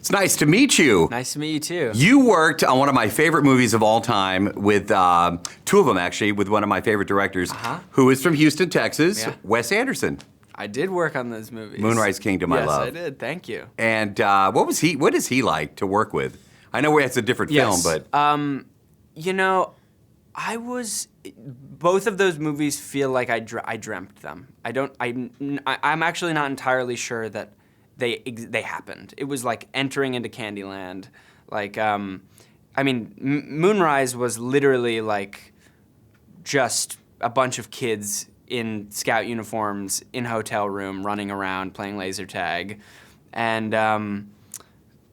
It's nice to meet you. Nice to meet you too. You worked on one of my favorite movies of all time with two of them actually, with one of my favorite directors, who is from Houston, Texas, Wes Anderson. I did work on those movies. Moonrise Kingdom, I love. Yes, I did. Thank you. And what is he like to work with? I know it's a different film, but you know, both of those movies feel like I dreamt them. I'm actually not entirely sure that they happened. It was like entering into Candyland. Like, Moonrise was literally like just a bunch of kids in scout uniforms in a hotel room running around playing laser tag, and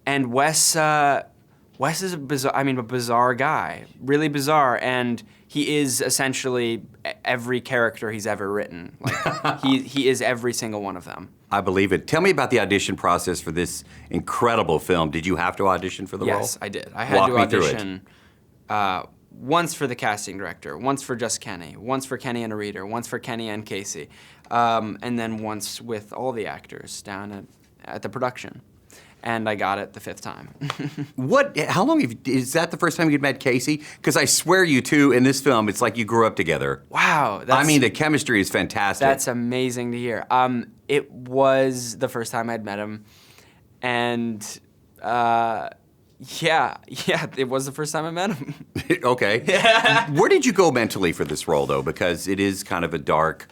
Wes is a bizarre guy, really bizarre, and he is essentially every character he's ever written. Like he is every single one of them. I believe it. Tell me about the audition process for this incredible film. Did you have to audition for the role? Yes, I did. I had to audition once for the casting director, once for just Kenny, once for Kenny and a reader, once for Kenny and Casey, and then once with all the actors down at the production. And I got it the 5th time. How long is that the first time you'd met Casey? Because I swear you two, in this film, it's like you grew up together. Wow. The chemistry is fantastic. That's amazing to hear. It was the first time I'd met him. And it was the first time I met him. Okay. Yeah. Where did you go mentally for this role, though? Because it is kind of a dark...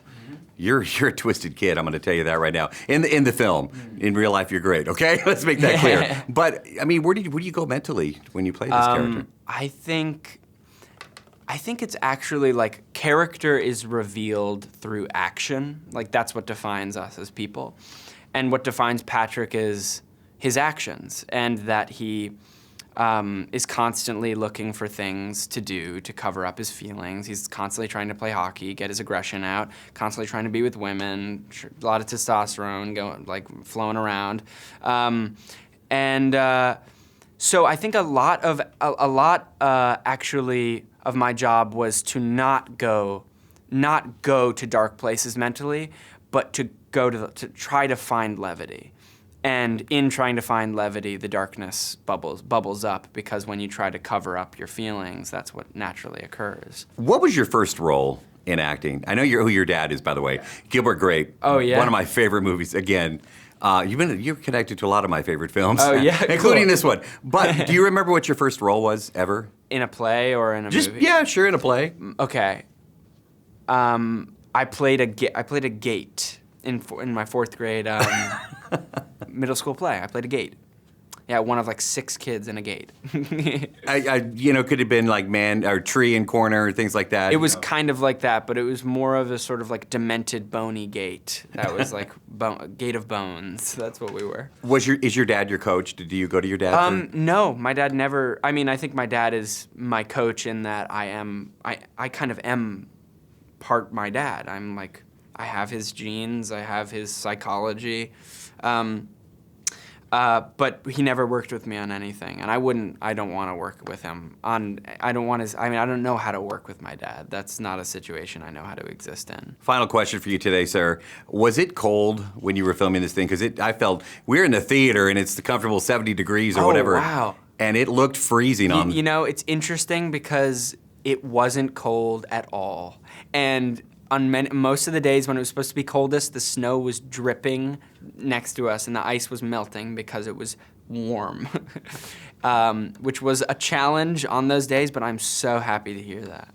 You're a twisted kid, I'm going to tell you that right now. In the film. In real life, you're great, okay? Let's make that clear. But, where do you go mentally when you play this character? I think it's actually like character is revealed through action. Like that's what defines us as people. And what defines Patrick is his actions, and that he is constantly looking for things to do to cover up his feelings. He's constantly trying to play hockey, get his aggression out, constantly trying to be with women, a lot of testosterone flowing around. So I think a lot actually of my job was to not go to dark places mentally, but to try to find levity. And in trying to find levity, the darkness bubbles up, because when you try to cover up your feelings, that's what naturally occurs. What was your first role in acting? I know who your dad is, by the way. Gilbert Grape. Oh, yeah? One of my favorite movies. Again, you're connected to a lot of my favorite films. Oh, yeah? Including this one. But do you remember what your first role was ever? In a play or in a movie? Yeah, sure, in a play. Okay. I played a gate in my 4th grade middle school play. I played a gate. Yeah, one of like 6 kids in a gate. Could have been like man or tree and corner, things like that. It was kind of like that, but it was more of a sort of like demented, bony gate. That was like gate of bones. That's what we were. Is your dad your coach? Do you go to your dad? No, my dad never. I think my dad is my coach in that I kind of am part my dad. I'm like, I have his genes, I have his psychology. But he never worked with me on anything, and I don't want to work with him I don't know how to work with my dad. That's not a situation I know how to exist in. Final question for you today, sir. Was it cold when you were filming this thing? Because I felt, we're in the theater and it's the comfortable 70 degrees or whatever. Oh, wow. And it looked freezing on. It's interesting because it wasn't cold at all. And on most of the days when it was supposed to be coldest, the snow was dripping next to us and the ice was melting because it was warm, which was a challenge on those days, but I'm so happy to hear that.